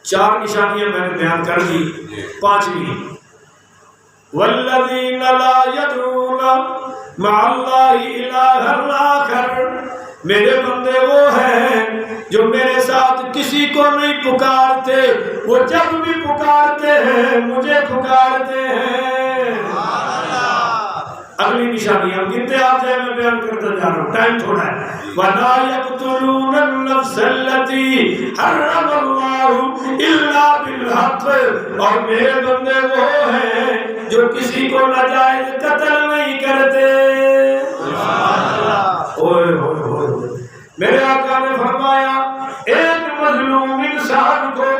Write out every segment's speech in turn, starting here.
4 نشانیاں میں نے بیان کر دی. 5ویں والذین لا یدعون مع اللہ الہ آخر، میرے بندے وہ ہیں جو میرے ساتھ کسی کو نہیں پکارتے، وہ جب بھی پکارتے ہیں مجھے پکارتے ہیں. اگلی نشانی ہم گنتے آپ جائے، میں بیان کرتا جا رہا ہوں، ٹائم تھوڑا ہے. وَلَا يَقْتُلُونَ النَّفْسَ الَّتِي حَرَّمَ اللَّهُ إِلَّا بِالْحَقِّ، اور میرے بندے وہ ہیں جو کسی کو ناجائز قتل نہیں کرتے. میرے آقا نے فرمایا ایک مظلوم انسان کو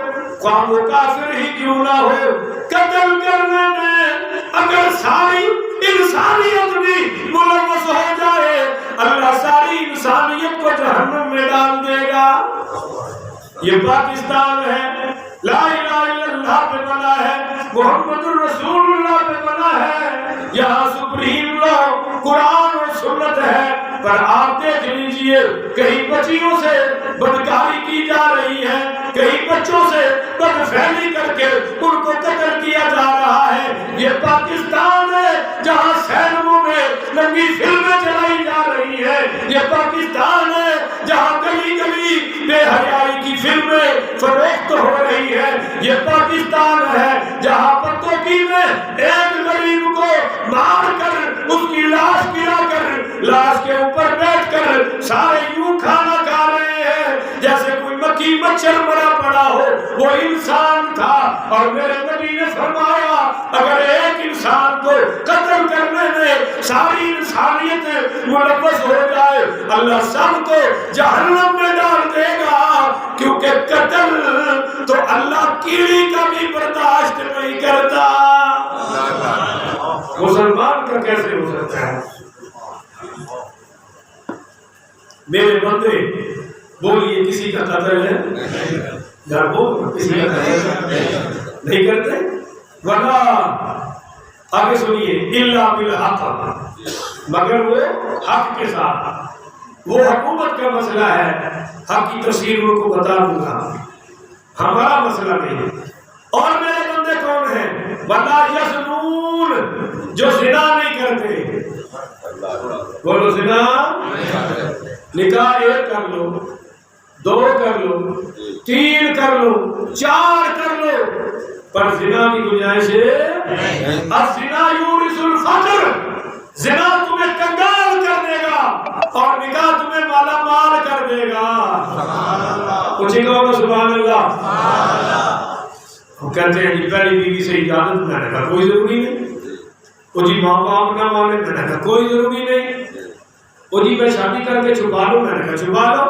خواہ وہ کافر ہی کیوں نہ ہو، قتل کرنے میں اگر ساری انسانیت بھی ملوث ہو جائے، اللہ ساری انسانیت کو جہنم میں ڈال دے گا. یہ پاکستان ہے، لا الہ الا اللہ پہ بنا ہے، محمد الرسول اللہ پہ بنا ہے، یہاں سپریم لا قرآن اور سنت ہے، پر آپ دیکھ لیجئے کہیں بچیوں سے بدکاری کی جا رہی ہے، کہیں بچوں سے بدفعلی کر کے ان کو قتل کیا جا رہا ہے. یہ پاکستان ہے جہاں سینموں میں ننگی فلمیں چلائی جا رہی ہیں. یہ پاکستان ہے جہاں گلی گلی بے حیائی کی فلمیں فروخت ہو رہی ہیں. یہ پاکستان ہے جہاں پتوکی میں ایک غریب کو مار کر اس کی لاش گرا کر لاش کے اوپر بیٹھ کر سارے یوں کھانا کھا رہے ہیں جیسے کوئی مکھی مچھر مرا پڑا ہو. وہ انسان تھا، اور میرے نبی نے فرمایا اگر ایک انسان کو قتل کرنے میں ساری انسانیت ملوث ہو جائے، اللہ سب کو جہنم میں ڈال دے گا، کیونکہ قتل تو اللہ کیڑی کا بھی برداشت نہیں کرتا. مسلمان کا کیسے ہو سکتا ہے؟ میرے بندے بولیے کسی کا قتل ہے؟ کسی کا قتل نہیں کرتے. ورنہ آگے سنیے الا بالحق، مگر وہ حق کے ساتھ. وہ حکومت کا مسئلہ ہے، حق کی تفسیر ان کو بتا دوں گا، ہمارا مسئلہ نہیں. اور میرے بندے کون ہیں؟ وَلَا يَزْنُونَ، جو زنا نہیں کرتے. بولو زنا. نکاح 1 کر لو، 2 کر لو، 3 کر لو، 4 کر لو، پر زنا کی گنجائش ہے. الزنا یورث الفقر، زنا تمہیں کنگال کر دے گا اور نکاح تمہیں مالا مال کر دے گا. کچھ کہو سبحان اللہ. کہتے ہیں جی پہلی بیوی سے اجازت، میں نے کہا کوئی ضروری نہیں. وہ جی ماں باپ نہ مانے، میں نے کہا کوئی ضروری نہیں. وہ جی میں شادی کر کے چھپا لوں، میں نے کہا چھپا لو.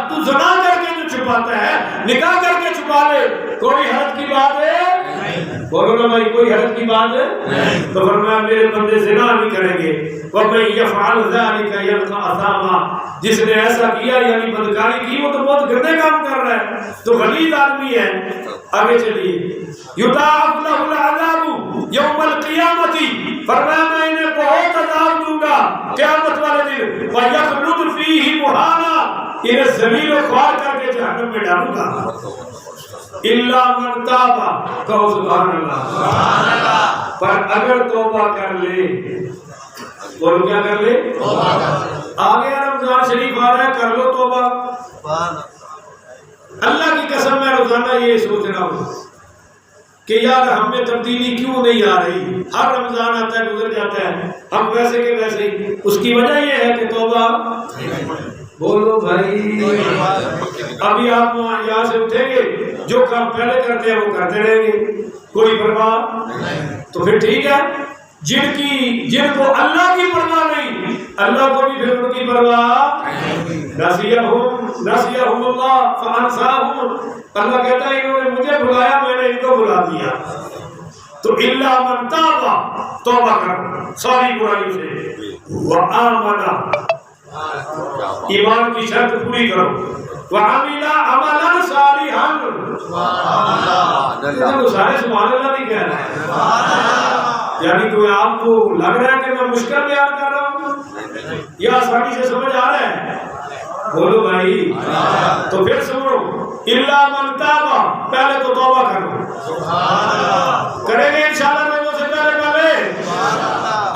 تو زنا کر کے جو چھپاتا ہے نکاح کر کے چھپا لے، کوئی حرج کی بات ہے؟ بولو نا بھائی، کوئی حرج کی بات ہے؟ تو فرمایا میرے بندے زنا نہیں کریں گے. وَمَن يَفْعَلْ ذَلِكَ يَلْقَ أَثَامًا، جس نے ایسا کیا یعنی بدکاری کی، وہ تو بہت گندے کام کر رہا ہے، تو غلیظ آدمی ہے. آگے چلیے. يُضَاعَفْ لَهُ الْعَذَابُ يَوْمَ الْقِيَامَةِ، فرمایا میں انہیں بہت عذاب دوں گا قیامت والے دن. وَيَخْلُدْ فِيهِ مُهَانًا، انہیں ذلیل و خوار کر کے جہنم میں ڈالوں گا. الا من تاب، کہو سبحان اللہ. پر اگر توبہ کر لے، بولو کیا کر لے؟ آگے رمضان شریف آ رہا ہے، کر لو توبہ. اللہ کی قسم میں روزانہ یہ سوچ رہا ہوں کہ یار ہم میں تبدیلی کیوں نہیں آ رہی. ہر رمضان آتا ہے گزر جاتا ہے، ہم ویسے کے ویسے ہی. اس کی وجہ یہ ہے کہ توبہ. بولو بھائی. ابھی آپ یہاں سے اٹھیں گے، جو کام پہلے کرتے ہیں وہ کرتے رہیں گے، کوئی پرواہ. تو پھر ٹھیک ہے. جن کو اللہ کی پرواہ نہیں، اللہ کو بھی پھر ان کی پرواہ. نسیہم اللہ فانساہم، اللہ کہتا ہے انہوں نے مجھے بلایا، میں نے ان کو بلا دیا. تو الا من تاب، توبہ کرو ساری برائی سے. وآمن، ایمان کی شرط پوری کرو. وعمل عملا صالحا، تو سارے سبحان اللہ نہیں کہہ رہے ہیں. یعنی کوئی آپ کو لگ رہا ہے کہ میں مشکل بیان کر رہا ہوں یا آسانی سے سمجھ آ رہا ہے؟ بولو بھائی. تو پھر سنو، کرو الا من تاب، پہلے تو توبہ کرو. کریں گے انشاءاللہ روزوں سے پہلے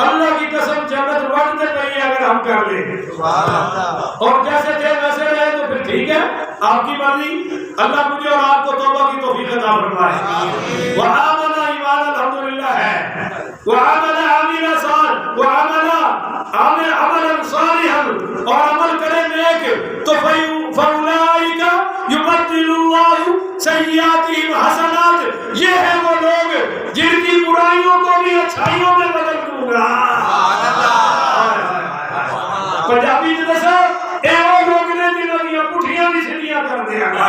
اللہ کی قسم جنت بڑھتے پڑی اگر ہم کر لیں. اور جیسے تھے ویسے رہے تو پھر ٹھیک ہے، آپ کی مرضی. اللہ مجھے اور آپ کو توبہ کی توفیق عطا فرمائے. وآمن ایمان الحمدللہ ہے، وعمل عاملا صالحا، اور عمل کرے نیک تو فاولئک یبدل اللہ سیئاتہم حسنات، یہ ہے وہ لوگ جن کی برائیوں کو بھی اچھائیوں میں بدل دوں گا. پنجابی نے دسا اے وہ لوگ نے جنہوں کی پٹھیاں بھی سیدھیاں کر دیا گا،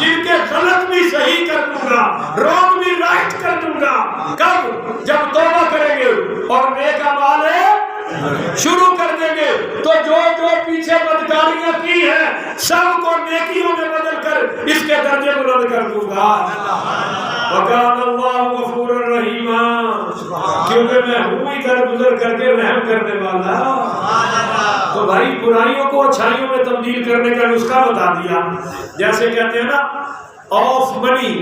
جن کے غلط بھی صحیح کر دوں گا، رونگ بھی رائٹ کر دوں گا. کب؟ جب توبہ کریں گے اور نیک اعمال شروع کر دیں گے تو جو پیچھے بدکاریاں کی ہیں سب کو نیکیوں میں بدل کر اس کے درجے بلند کر دوں گا. وَكَانَ اللَّهُ غَفُورًا رَحِيمًا، کیونکہ میں ہوں ہی درگزر کر کے رحم کرنے والا. تو بھائی برائیوں کو اچھائیوں میں تبدیل کرنے کا نسخہ بتا دیا. جیسے کہتے ہیں نا آف منی،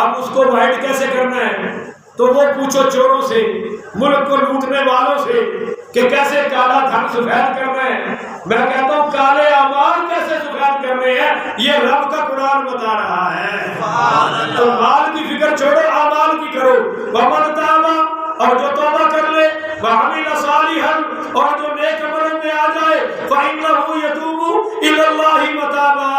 اب اس کو وائٹ کیسے کرنا ہے تو وہ پوچھو چوروں سے، ملک کو لوٹنے والوں سے کہ کیسے کالا دھن سفید کرنا ہے. میں کہتا ہوں کالے اعمال کیسے سفید کرنے ہیں یہ رب کا قرآن بتا رہا ہے. تو مال کی فکر چھوڑو، اعمال کی کرو. ومن تاب، اور جو توبہ کر لے، وعمل صالحا، اور جو نیک عمل میں آ جائے، فإنه يتوب إلى الله متابا.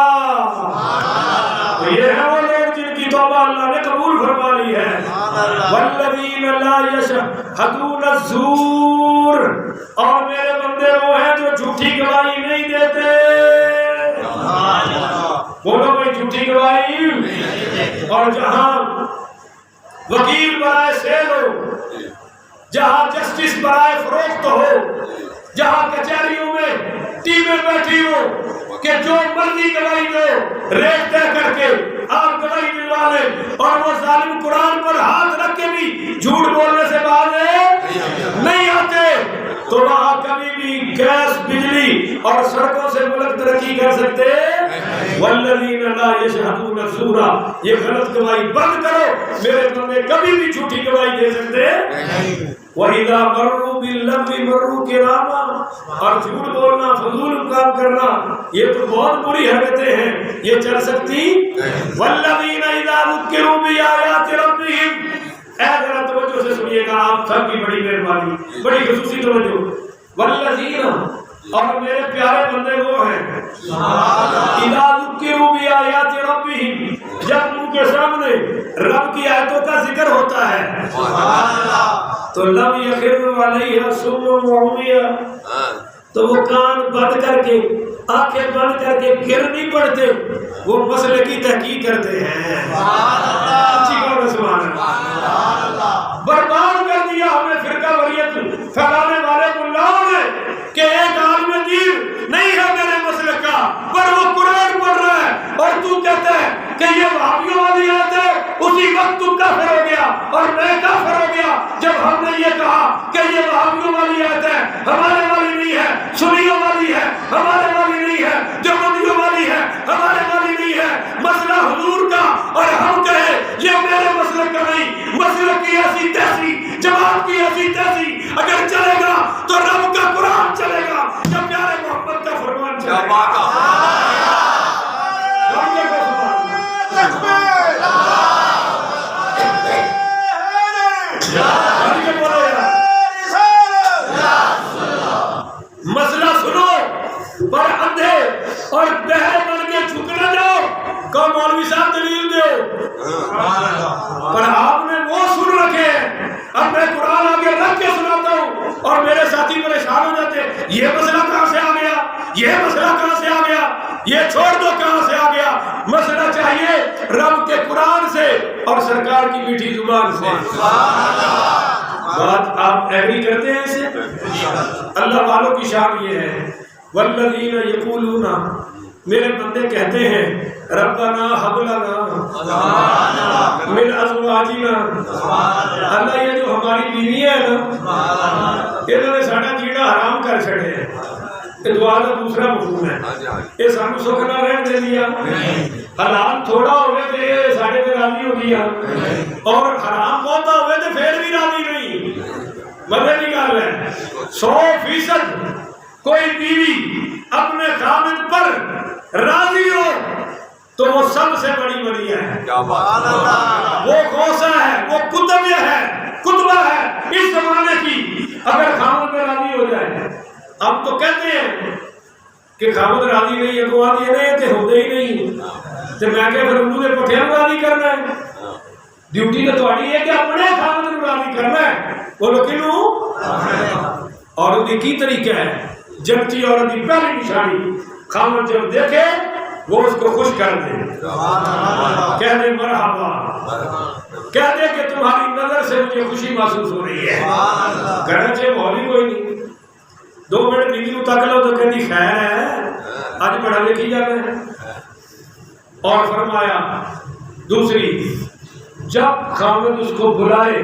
یہ ہے وہ لوگ جن کی توبہ اللہ نے قبول فرما لی ہے. والذین لا یشہدون الزور، اور میرے بندے وہ ہیں جو جھوٹی گواہی نہیں دیتے. بولو بھائی جھوٹی گواہی. اور جہاں وکیل برائے سیل ہو، جہاں جسٹس برائے فروخت ہو، جہاں کچہریوں میں ٹیمیں بیٹھی ہو کہ جو مرضی گواہی دو، ریٹ طے کر کے آپ گواہی دلوا لیں، اور وہ ظالم قرآن پر ہاتھ رکھ کے بھی جھوٹ بولنے سے باز نہیں آتے، تو وہاں کبھی بھی گیس، بجلی اور سڑکوں سے ملک ترقی کر سکتے. والذین لا یشہدون الزور، یہ غلط گواہی بند کرو. میرے بندے کبھی بھی جھوٹی گواہی دے سکتے. وَإِذَا مَرُّوا بِاللَّغْوِ مَرُّوا كِرَامًا، اور جھوٹ بولنا، فضول کام کرنا، یہ تو بہت بری حرکتیں ہیں، یہ چل سکتی. وَالَّذِينَ إِذَا ذُكِّرُوا بِآيَاتِ رَبِّهِمْ، اے ذرا توجہ سے سنیے گا، آپ سب کی بڑی مہربانی، بڑی خصوصی توجہ. والذین، اور میرے پیارے بندے وہ ہیں، اذا ذکروا بآیات ربہم، جب ان کے سامنے رب کی آیتوں کا ذکر ہوتا ہے تو لم یخروا علیہا صم وعمی، تو وہ کان بند کر کے، آنکھیں بند کر کے گر نہیں پڑتے، وہ مسئلے کی تحقیق کرتے ہیں. برباد کر دیا ہمیں فرقہ واریت پھیلانے والے ملاؤں نے کہ ایک عالم دین نہیں ہے میرے مسئلے کا، پر وہ قرآن پڑھ رہا ہے اور تو کہتا ہے کہ یہ وہابیوں والی آیت ہے. اسی وقت تو کافر ہو گیا اور میں کافر ہو گیا جب ہم نے یہ کہا کہ یہ وہابیوں والی آیت ہے، ہمارے والی نہیں ہے، سنیوں والی ہے، ہمارے والی نہیں ہے، دیوبندیوں والی ہے، ہمارے والی نہیں ہے. مسئلہ حضور کا، اور ہم کہیں یہ میرے مسئلے کا نہیں، مسئلے کی ایسی تیسی، جماعت کی ایسی تیسی اگر چلے گا تو رب کا قرآن چلے گا، جب پیارے محمد کا فرمان چلے گا. مسئلہ سنو پر اندھے اور بہرے بن کے جھک نہ جاؤ کہ مولوی صاحب دلیل دو، پر آپ نے وہ سن رکھے ہیں. اب میں قرآن آگے رکھ کے سناتا ہوں اور میرے ساتھی پریشان ہو جاتے ہیں، یہ مسئلہ کہاں سے آ گیا، یہ مسئلہ کہاں سے آ گیا، یہ چھوڑ دو کہاں سے آ گیا. مسئلہ چاہیے رب کے قرآن سے اور سرکار کی میٹھی زبان سے. بات آپ ایگری کرتے ہیں اسے؟ اللہ والوں کی شان یہ ہے. والذین یقولون، میرے بندے کہتے ہیں ربنا حب لنا من ازواجنا، اللہ یہ جو ہماری بیوی ہے نا، انہوں نے ساڈا جینا حرام کر چھڑے ہیں. یہ دعا کا دوسرا مفہوم ہے. یہ سانو سکھ نہ رہن دے دیا. حلال تھوڑا ہوئے تو یہ ساڑھے تے راضی ہو گیا اور حرام بہتا ہوئے تو پھر بھی راضی نہیں. مزے کی گل ہے 100% کوئی بیوی اپنے خامد پر راضی ہو تو وہ سب سے بڑی ولی ہے. وہ غوثہ ہے, وہ کتبہ ہے اس زمانے کی. اگر خامد پہ راضی ہو جائے, اب تو کہتے ہیں کہ خامد راضی نہیں ہے تو آدھی نہیں تے ہوتے ہی نہیں. تو میں کہ پھر انہوں نے پٹھیاں راضی کرنا ہے. ڈیوٹی تو تھوڑی ہے کہ اپنے خامد کو راضی کرنا ہے. بولو کیوں؟ اور کی طریقہ ہے جنتی عورت کی پہلی نشانی خامد جب دیکھے وہ اس کو خوش کر دے, کہہ دے مرحبا, کہہ دے کہ تمہاری نظر سے مجھے خوشی محسوس ہو رہی ہے. گھر سے ماحول ہی کوئی نہیں. 2 منٹ بیوی کو تک لو تو کہتی خیر ہے آج پڑھا لکھی جانا ہے. اور فرمایا دوسری, جب خامد اس کو بلائے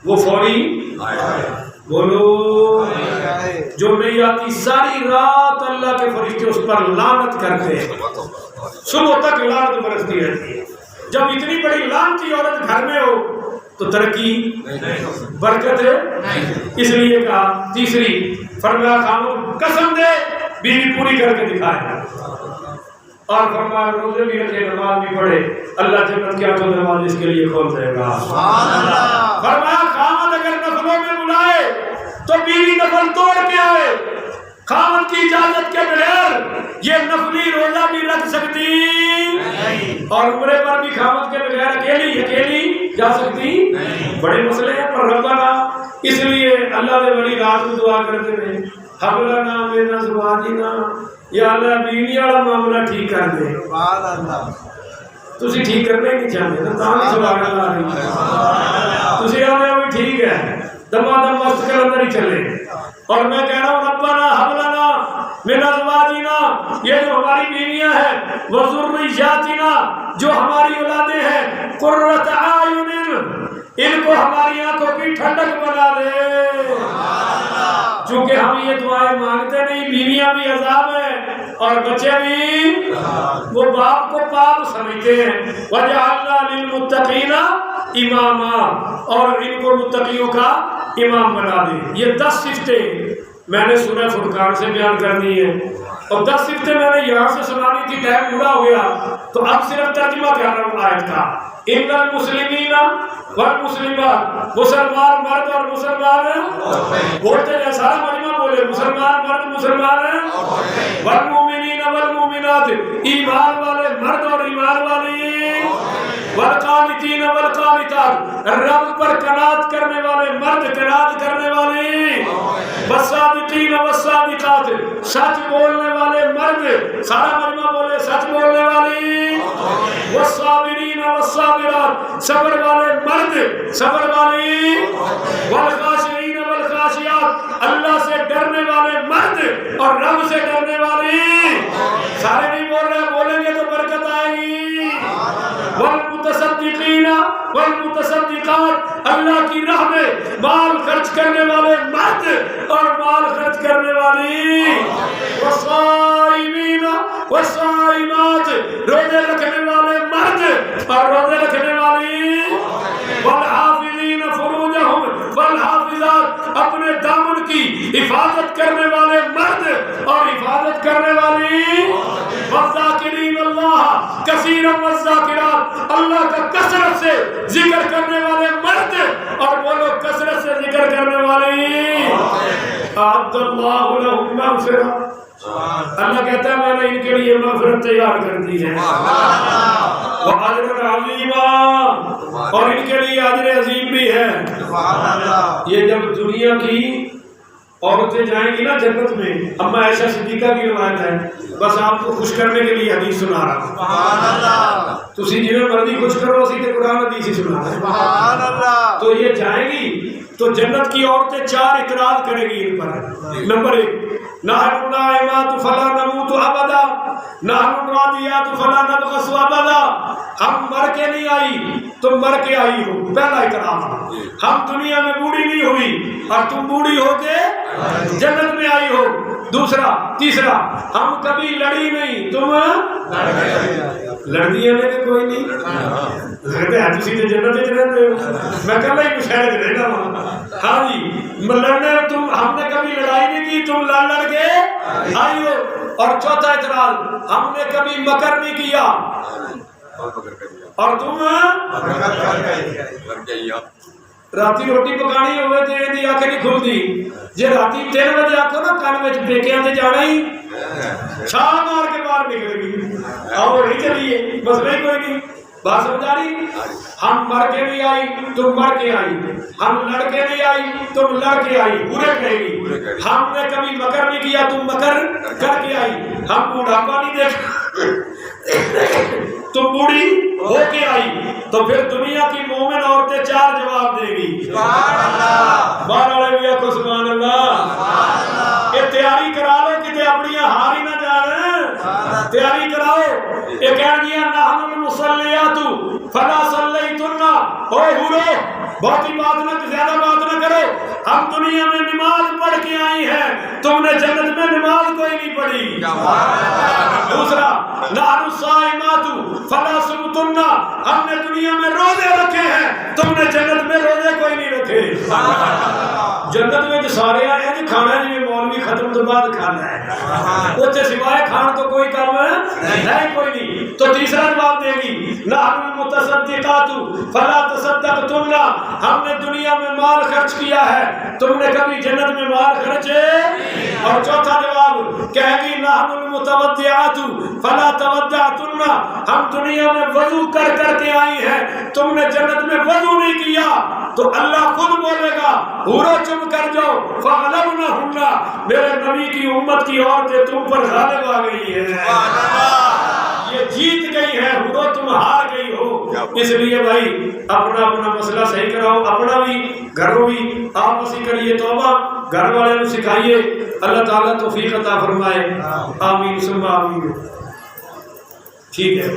وہ فوری بولو, جو نہیں آتی ساری رات اللہ کے فرشتے اس پر لعنت کرتے ہیں, صبح تک لعنت برستی رہتی ہے. جب اتنی بڑی لعنتی عورت گھر میں ہو تو ترقی برکت ہے. اس لیے کہا تیسری, فرمایا خامد قسم دے بیوی پوری کر کے دکھائے. اور فرمایا روزے بھی رکھے, نماز بھی پڑھے, اللہ جنت کیا تو نماز اس کے لیے کھول دے گا. فرمایا خامد اگر نفلوں میں بلائے تو بیوی نفل توڑ کے آئے. خامد کی اجازت کے بغیر یہ نفلی روزہ بھی رکھ سکتی اور عمرے پر بھی خامد کے بغیر اکیلی جا سکتی. بڑے مسئلے ہیں پر ربنا, اس لیے اللہ نے بڑی رات کو دعا کرتے ہیں حب لنا من ازواجنا, یا اللہ بیوی والا معاملہ ٹھیک کر دے. تسی ٹھیک کرنا ہی نہیں چاہتے نا, تاں سبحان اللہ نہیں. تسی آنے وہ ٹھیک ہے, دما دم مست کے اندر ہی چلے. اور میں کہہ رہا ہوں ربنا حب لنا من ازواجنا, یہ جو ہماری بیویاں ہیں, وذریاتنا جو ہماری اولادیں ہیں, قرۃ اعین, ان کو ہماری آنکھوں کی ٹھنڈک بنا دے. چونکہ ہم یہ دعائیں مانگتے نہیں, بیویاں بھی عذاب ہیں اور بچے بھی, وہ باپ کو پاپ سمجھتے ہیں. وجعلنا للمتقین اماما, اور ان کو متقیوں کا امام بنا دے. یہ 10 صفتیں میں نے سورہ فرقان سے بیان کرنی ہے اور 10 صفتیں میں نے یہاں سے سنانی تھی, ٹائم پورا ہو گیا تو اب صرف ترجمہ کر رہا ہوں آیت کا. ان المسلمین والمسلمات, مسلمان مرد اور مسلمان بولتے ہیں, سارا مجمع بولے مسلمان مرد مسلمان, والمؤمنین والمؤمنات, ایمان والے مرد اور ایمان والی, والقانتین والقانتات, رب پر قناعت کرنے والے مرد قناعت کرنے والی, والصادقین والصادقات, سچ بولنے والے مرد, سارا مجمع بولے سچ بولنے والی, والصابرین والصابرات, صبر والے مرد صبر والی, والخاشعین والخاشعات, اللہ سے ڈرنے والے مرد اور رب سے ڈرنے والی. سارے نہیں بول رہے, بولیں گے تو برکت آئے گی. والمتصدقین والمتصدقات, اللہ کی راہ میں مال خرچ کرنے والے مرد اور مال خرچ کرنے والی. والصائمین والصائمات, روزے رکھنے والے مرد اور روزے رکھنے والی. والحافظین فروجہم والحافظات, اپنے دامن کی حفاظت کرنے والے مرد اور حفاظت کرنے والی. والذاکرین اللہ کثیرا والذاکرات, اللہ کا کثرت سے ذکر کرنے والے مرد اور وہ لوگ کثرت سے ذکر کرنے والی. اعد اللہ لہم مغفرہ, اللہ کہتا ہے میں نے ان کے لیے مغفرت تیار کر دی ہے. وَأَجْرٌ عَظِيمًا, اور ان کے لیے اجر عظیم بھی ہے. یہ جب دنیا کی عورتیں جائیں گی نا جنت میں, اما عائشہ صدیقہ کی روایت ہے, بس آپ کو خوش کرنے کے لیے حدیث سنا رہا ہوں. تسی جنہیں مرضی خوش کرو, اسی تے قرآن حدیث ہی سنا رہا ہے. تو یہ جائیں گی تو جنت کی عورتیں 4 اعتراض کریں گی ان پر. نمبر 1، نحن النائمات فلا نموت ابدا، نحن الراضیات فلا نبغس ابدا. ہم مر کے نہیں آئی، تم مر کے آئی ہو. پہلا اعتراض. ہم دنیا میں بوڑھی نہیں ہوئی اور تم بوڑھی ہو کے جنت میں آئی ہو. تیسرا، ہم کبھی لڑی نہیں، تم لڑدی میں کوئی نہیں لگتا ہے. تسی تو جنت میں رہتے ہو، میں کل ہی مشاہدے رہنا ہوں. ہاں جی، لڑنے تم، ہم نے کبھی لڑائی نہیں کی، تم لڑ کے آئی ہو. اور چوتھا اعتراض، ہم نے کبھی مکر نہیں کیا اور تم راتی روٹی پکانی ہوئے تو یہ آنکھیں نہیں کھلتی. جی راتی 3 بجے آکو نا کان میں پیکیاں تے جانا ہی چھال مار کے باہر نکلے گی. آؤ نہیں چلیے، مسئلہ ہی کوئی نہیں. بات سمجھ آ رہی؟ ہم مر کے نہیں آئی، تم مر کے آئی. ہم لڑ کے نہیں آئی، تم لڑ کے آئی. پورے کہے گی. ہم نے کبھی مکر نہیں کیا، تم مکر کر کے آئی. ہم بوڑھاپا نہیں دیکھا، تم بوڑھی ہو کے آئی. تو پھر دنیا کی مومن عورتیں 4 جواب دے گی. سبحان اللہ. باہر والے بھی آخو سبحان اللہ. یہ تیاری کرا لو کتے اپنی ہار ہی نہ جان. تیاری کراؤ. یہ کہہ دیا نحن المصلیات فلا صلیتن. او حورو، بہت ہی بات نہ، زیادہ بات نہ کرو. ہم دنیا میں نماز پڑھ کے آئی ہیں، تم نے جنت میں نماز کوئی نہیں پڑھی. دوسرا، نحن الصائمات فلا صمتن. ہم نے دنیا میں روزے رکھے ہیں، تم نے جنت میں روزے کوئی نہیں رکھے. جنت میں جو سارے آئے ہیں کھانا ہے، جی مولوی ختم تو بعد کھانا ہے، اس سے سوائے کھان تو کوئی کام ہے کوئی نہیں. تو تیسرا جواب دے گی نحن المتصدقات فلا تصدقتن. ہم نے دنیا میں مال خرچ کیا ہے، تم نے کبھی جنت میں مال خرچے. اور چوتھا جواب کہے گی نحن المتودعات فلا تودعتن. ہم دنیا میں وضو کر کے آئی ہیں، تم نے جنت میں وضو نہیں کیا. تو اللہ خود بولے گا حورو چم کر جاؤ. فغلبنہن. میرے نبی کی امت کی عورتیں تم پر غالب آ گئی ہیں، یہ جیت گئی ہے. حورو تم ہار گئی ہو. اس لیے بھائی اپنا مسئلہ صحیح کراؤ، اپنا بھی گھروں بھی آپ اسی کریے توبہ، گھر والے کو سکھائیے. اللہ تعالیٰ توفیق عطا فرمائے. آمین ثم آمین. ٹھیک ہے.